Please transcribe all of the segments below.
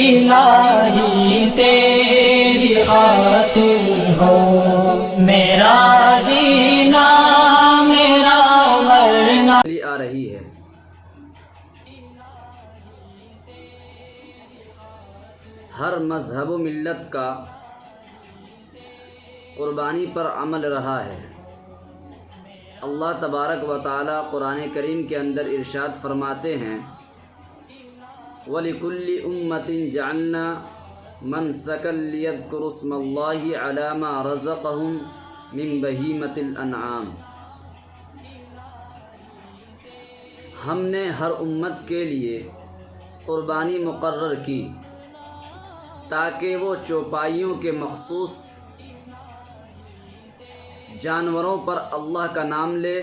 الہی تیری خاطر ہو میرا جینا میرا مرنا آ رہی ہے۔ ہر مذہب و ملت کا قربانی پر عمل رہا ہے۔ اللہ تبارک و تعالی قرآن کریم کے اندر ارشاد فرماتے ہیں وَلِكُلِّ أُمَّةٍ جَعَلْنَا مَنسَكًا لِيَذْكُرُوا اسْمَ اللَّهِ عَلَى مَا رَزَقَهُم مِّن بَهِيمَةِ الْأَنْعَامِ۔ ہم نے ہر امت کے لیے قربانی مقرر کی تاکہ وہ چوپائیوں کے مخصوص جانوروں پر اللہ کا نام لے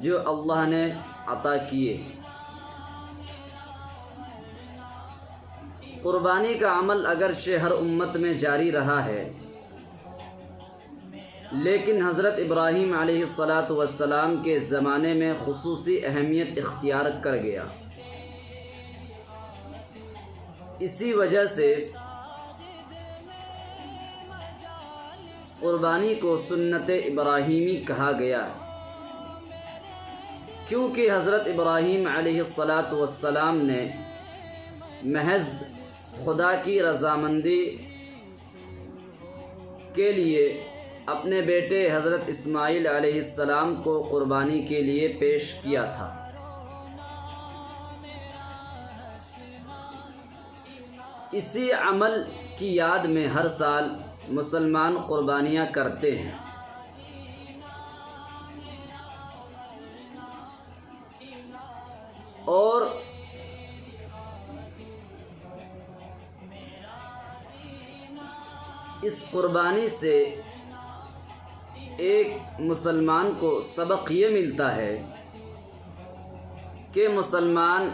جو اللہ نے عطا کیے۔ قربانی کا عمل اگرچہ ہر امت میں جاری رہا ہے، لیکن حضرت ابراہیم علیہ السلام کے زمانے میں خصوصی اہمیت اختیار کر گیا۔ اسی وجہ سے قربانی کو سنت ابراہیمی کہا گیا، کیونکہ حضرت ابراہیم علیہ السلام نے محض خدا کی رضامندی کے لیے اپنے بیٹے حضرت اسماعیل علیہ السلام کو قربانی کے لیے پیش کیا تھا۔ اسی عمل کی یاد میں ہر سال مسلمان قربانیاں کرتے ہیں۔ اور اس قربانی سے ایک مسلمان کو سبق یہ ملتا ہے کہ مسلمان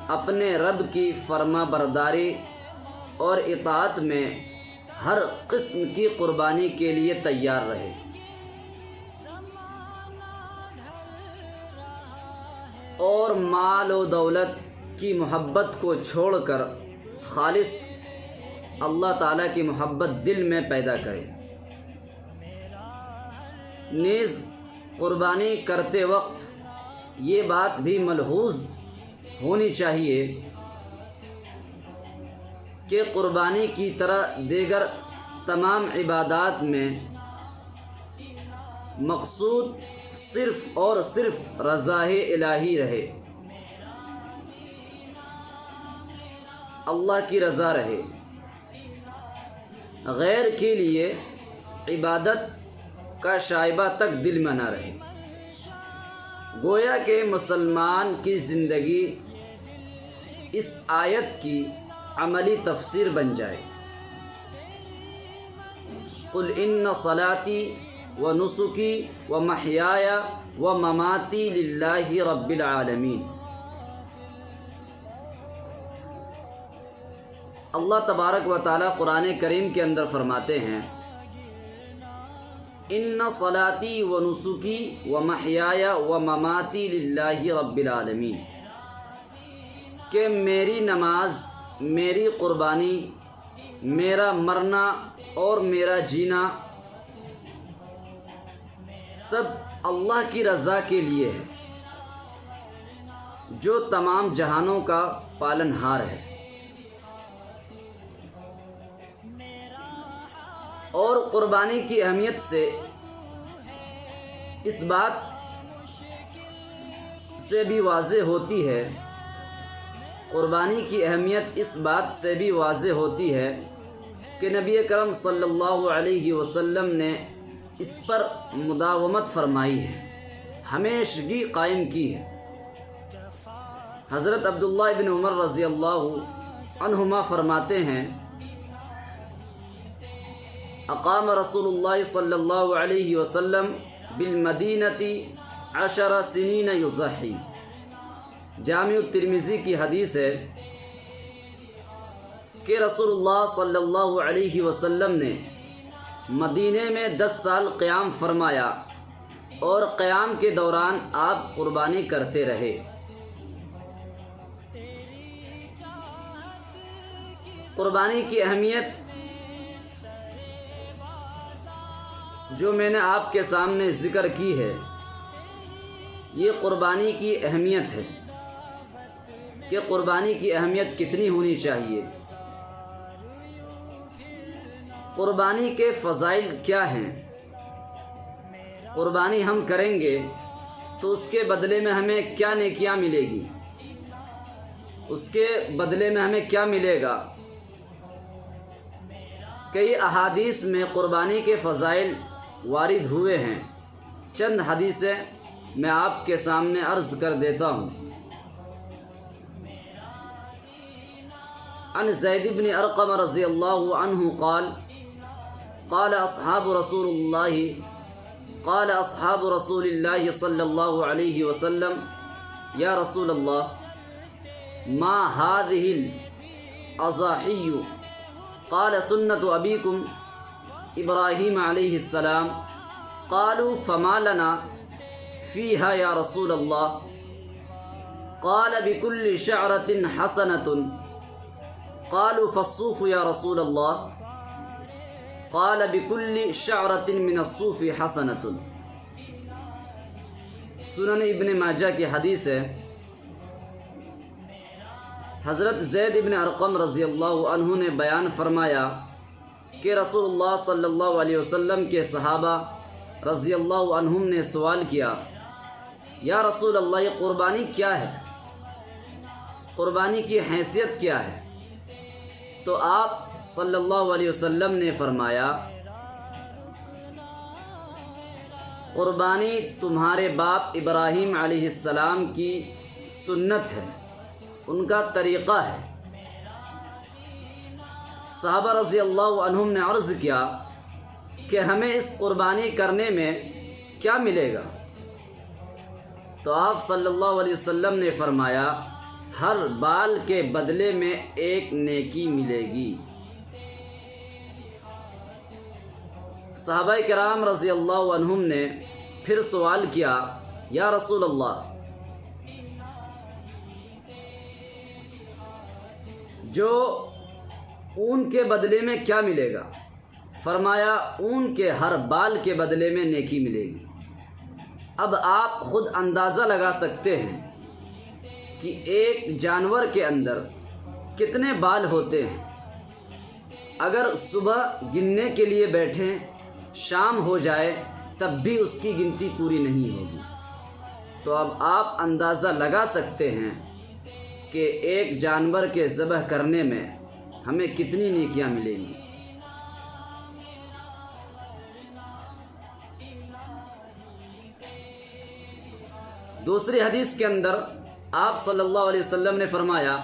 اپنے رب کی فرما برداری اور اطاعت میں ہر قسم کی قربانی کے لیے تیار رہے۔ اور مال و دولت کی محبت کو چھوڑ کر خالص اللہ تعالیٰ کی محبت دل میں پیدا کرے۔ نیز قربانی کرتے وقت یہ بات بھی ملحوظ ہونی چاہیے کہ قربانی کی طرح دیگر تمام عبادات میں مقصود صرف اور صرف رضا الہی رہے، اللہ کی رضا رہے، غیر کے لیے عبادت کا شائبہ تک دل میں نہ رہے۔ گویا کہ مسلمان کی زندگی اس آیت کی عملی تفسیر بن جائے۔ قل ان صلاتی و نسکی و محیای و مماتی للہ رب العالمین۔ اللہ تبارک و تعالی قرآن کریم کے اندر فرماتے ہیں ان صلاتی و نسکی و محیای و مماتی للہ رب العالمین، کہ میری نماز، میری قربانی، میرا مرنا اور میرا جینا سب اللہ کی رضا کے لیے ہے جو تمام جہانوں کا پالن ہار ہے۔ اور قربانی کی اہمیت سے اس بات سے بھی واضح ہوتی ہے، قربانی کی اہمیت اس بات سے بھی واضح ہوتی ہے کہ نبی کرم صلی اللہ علیہ وسلم نے اس پر مداومت فرمائی ہے، ہمیشگی قائم کی ہے۔ حضرت عبداللہ بن عمر رضی اللہ عنہما فرماتے ہیں اقام رسول اللہ صلی اللہ علیہ وسلم بالمدینۃ 10 سنین یضحی۔ جامع الترمذی کی حدیث ہے کہ رسول اللہ صلی اللہ علیہ وسلم نے مدینے میں 10 سال قیام فرمایا اور قیام کے دوران آپ قربانی کرتے رہے۔ قربانی کی اہمیت جو میں نے آپ کے سامنے ذکر کی ہے، یہ قربانی کی اہمیت ہے کہ قربانی کی اہمیت کتنی ہونی چاہیے، قربانی کے فضائل کیا ہیں، قربانی ہم کریں گے تو اس کے بدلے میں ہمیں کیا نیکیاں ملے گی، اس کے بدلے میں ہمیں کیا ملے گا۔ کئی احادیث میں قربانی کے فضائل وارد ہوئے ہیں، چند حدیثیں میں آپ کے سامنے عرض کر دیتا ہوں۔ عن زید بن ارقم رضی اللہ عنہ قال قال اصحاب رسول اللہ صلی اللہ علیہ وسلم یا رسول اللہ ما هذه الاضاحی قال سنت ابیکم ابراہیم علیہ السلام قالوا فما لنا فیہا یا رسول اللہ قال بكل شعرة حسنة قالوا فالصوف یا رسول اللہ قال بكل شعرة من الصوف حسنة۔ سنن ابن ماجہ کی حدیث ہے، حضرت زید ابن ارقم رضی اللہ عنہ نے بیان فرمایا کہ رسول اللہ صلی اللہ علیہ وسلم کے صحابہ رضی اللہ عنہم نے سوال کیا، یا رسول اللہ یہ قربانی کیا ہے، قربانی کی حیثیت کیا ہے؟ تو آپ صلی اللہ علیہ وسلم نے فرمایا، قربانی تمہارے باپ ابراہیم علیہ السلام کی سنت ہے، ان کا طریقہ ہے۔ صحابہ رضی اللہ عنہم نے عرض کیا کہ ہمیں اس قربانی کرنے میں کیا ملے گا؟ تو آپ صلی اللہ علیہ وسلم نے فرمایا، ہر بال کے بدلے میں ایک نیکی ملے گی۔ صحابہ کرام رضی اللہ عنہم نے پھر سوال کیا، یا رسول اللہ جو اون کے بدلے میں کیا ملے گا؟ فرمایا، اون کے ہر بال کے بدلے میں نیکی ملے گی۔ اب آپ خود اندازہ لگا سکتے ہیں کہ ایک جانور کے اندر کتنے بال ہوتے ہیں۔ اگر صبح گننے کے لیے بیٹھیں، شام ہو جائے تب بھی اس کی گنتی پوری نہیں ہوگی۔ تو اب آپ اندازہ لگا سکتے ہیں کہ ایک جانور کے ذبح کرنے میں ہمیں کتنی نیکیاں ملیں گی۔ دوسری حدیث کے اندر آپ صلی اللہ علیہ وسلم نے فرمایا،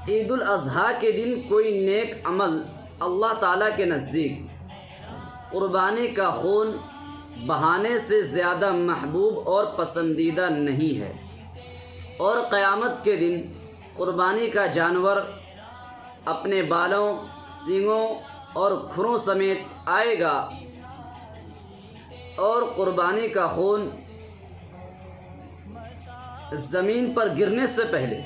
عید الاضحیٰ کے دن کوئی نیک عمل اللہ تعالیٰ کے نزدیک قربانی کا خون بہانے سے زیادہ محبوب اور پسندیدہ نہیں ہے، اور قیامت کے دن قربانی کا جانور اپنے بالوں، سینگوں اور کھروں سمیت آئے گا، اور قربانی کا خون زمین پر گرنے سے پہلے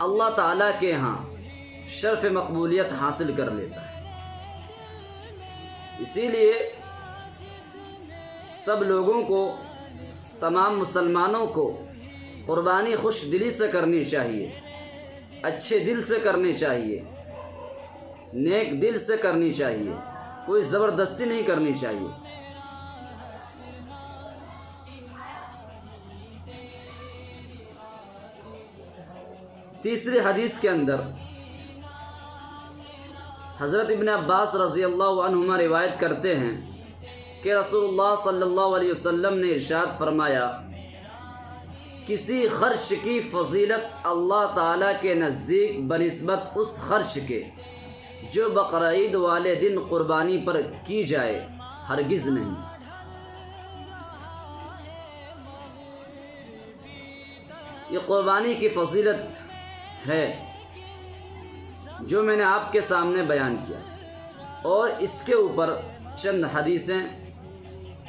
اللہ تعالیٰ کے ہاں شرف مقبولیت حاصل کر لیتا ہے۔ اسی لیے سب لوگوں کو، تمام مسلمانوں کو قربانی خوش دلی سے کرنی چاہیے، اچھے دل سے کرنی چاہیے، نیک دل سے کرنی چاہیے، کوئی زبردستی نہیں کرنی چاہیے۔ تیسری حدیث کے اندر حضرت ابن عباس رضی اللہ عنہما روایت کرتے ہیں کہ رسول اللہ صلی اللہ علیہ وسلم نے ارشاد فرمایا، کسی خرچ کی فضیلت اللہ تعالیٰ کے نزدیک بنسبت اس خرچ کے جو بقرعید والے دن قربانی پر کی جائے ہرگز نہیں۔ یہ قربانی کی فضیلت ہے جو میں نے آپ کے سامنے بیان کیا، اور اس کے اوپر چند حدیثیں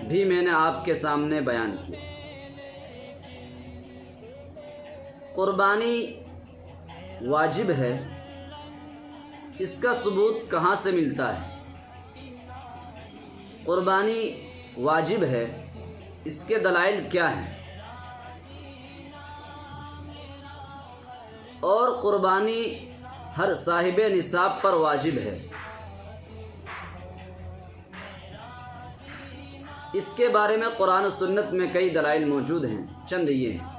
بھی میں نے آپ کے سامنے بیان کی۔ قربانی واجب ہے، اس کا ثبوت کہاں سے ملتا ہے؟ قربانی واجب ہے، اس کے دلائل کیا ہیں؟ اور قربانی ہر صاحب نصاب پر واجب ہے، اس کے بارے میں قرآن و سنت میں کئی دلائل موجود ہیں، چند یہ ہیں۔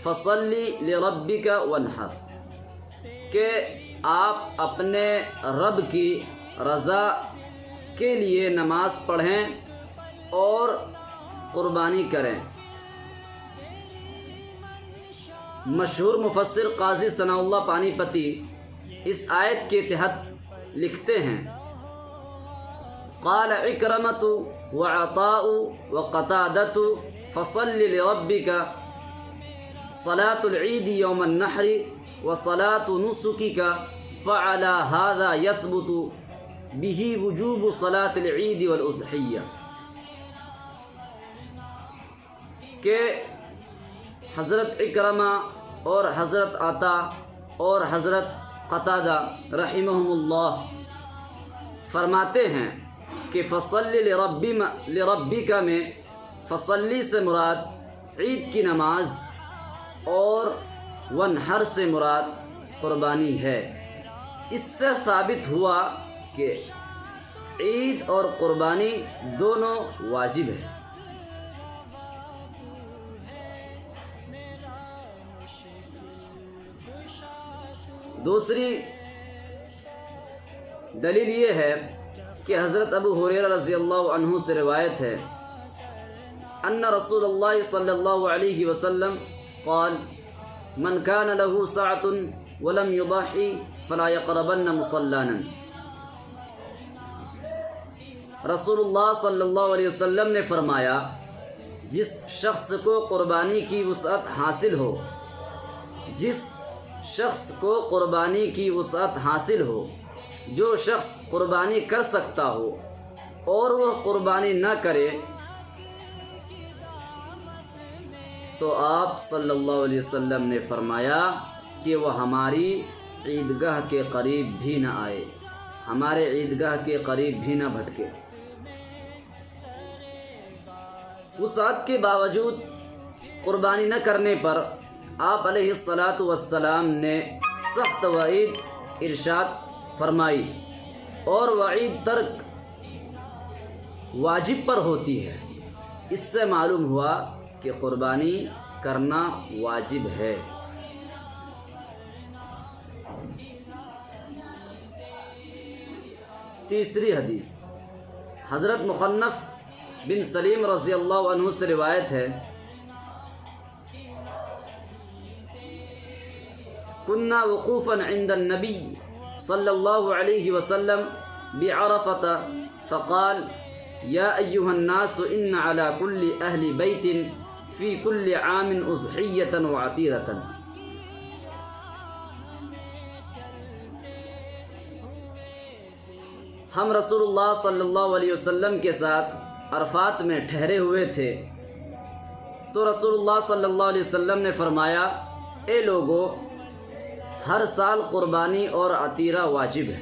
فصلی لربک وانحر، کہ آپ اپنے رب کی رضا کے لیے نماز پڑھیں اور قربانی کریں۔ مشہور مفسر قاضی ثناء اللہ پانی پتی اس آیت کے تحت لکھتے ہیں، قال عکرمۃ وعطاء وقتادۃ فصل لربک صلاة العید یوم النحر وصلاة نسکک فعلى هذا يثبت به وجوب صلاة العید والاضحیہ، کہ حضرت عکرمہ اور حضرت عطا اور حضرت قتادہ رحمہم اللہ فرماتے ہیں کہ فصلی لربک میں فصلی سے مراد عید کی نماز اور ونحر سے مراد قربانی ہے۔ اس سے ثابت ہوا کہ عید اور قربانی دونوں واجب ہیں۔ دوسری دلیل یہ ہے کہ حضرت ابو ہریرہ رضی اللہ عنہ سے روایت ہے، ان رسول اللہ صلی اللہ علیہ وسلم قال من كان له سعة ولم يضحي فلا يقربن مصلانا۔ رسول اللہ صلی اللہ علیہ وسلم نے فرمایا، جس شخص کو قربانی کی وسعت حاصل ہو، جس شخص کو قربانی کی وسعت حاصل ہو، جو شخص قربانی کر سکتا ہو اور وہ قربانی نہ کرے، تو آپ صلی اللہ علیہ وسلم نے فرمایا کہ وہ ہماری عیدگاہ کے قریب بھی نہ آئے، ہمارے عیدگاہ کے قریب بھی نہ بھٹکے۔ وسعت کے باوجود قربانی نہ کرنے پر آپ علیہ الصلاۃ والسلام نے سخت وعید ارشاد فرمائی، اور وعید ترک واجب پر ہوتی ہے۔ اس سے معلوم ہوا کہ قربانی کرنا واجب ہے۔ تیسری حدیث حضرت مخنف بن سلیم رضی اللہ عنہ سے روایت ہے، كنا وقوفا عند النبي صلى الله عليه وسلم بعرفة فقال يا أيها الناس إن على كل أهل بيت في كل عام أضحية وعتيرة۔ ہم رسول اللہ صلی اللہ علیہ وسلم کے ساتھ عرفات میں ٹھہرے ہوئے تھے، تو رسول اللہ صلی اللہ علیہ وسلم نے فرمایا، اے لوگو، ہر سال قربانی اور عطیرہ واجب ہے،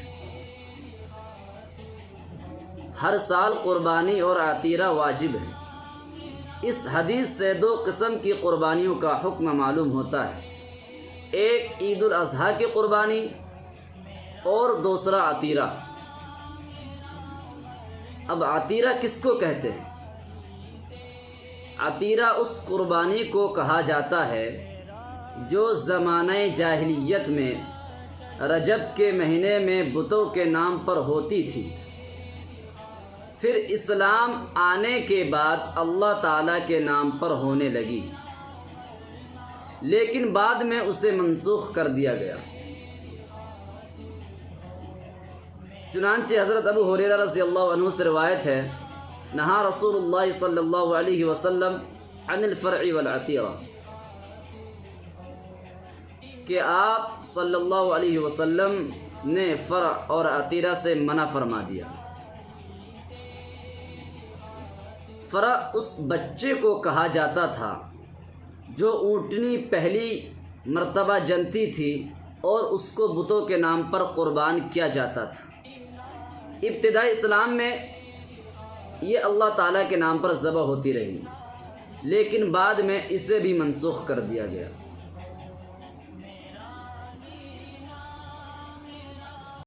ہر سال قربانی اور عطیرہ واجب ہے۔ اس حدیث سے دو قسم کی قربانیوں کا حکم معلوم ہوتا ہے، ایک عید الاضحیٰ کی قربانی اور دوسرا عطیرہ۔ اب عطیرہ کس کو کہتے ہیں؟ عطیرہ اس قربانی کو کہا جاتا ہے جو زمانہ جاہلیت میں رجب کے مہینے میں بتوں کے نام پر ہوتی تھی، پھر اسلام آنے کے بعد اللہ تعالیٰ کے نام پر ہونے لگی، لیکن بعد میں اسے منسوخ کر دیا گیا۔ چنانچہ حضرت ابو ہریرہ رضی اللہ عنہ سے روایت ہے، نہا رسول اللہ صلی اللہ علیہ وسلم عن الفرع والعتیرہ، کہ آپ صلی اللہ علیہ وسلم نے فرع اور عتیرہ سے منع فرما دیا۔ فرع اس بچے کو کہا جاتا تھا جو اونٹنی پہلی مرتبہ جنتی تھی اور اس کو بتوں کے نام پر قربان کیا جاتا تھا۔ ابتدائی اسلام میں یہ اللہ تعالیٰ کے نام پر ذبح ہوتی رہی، لیکن بعد میں اسے بھی منسوخ کر دیا گیا۔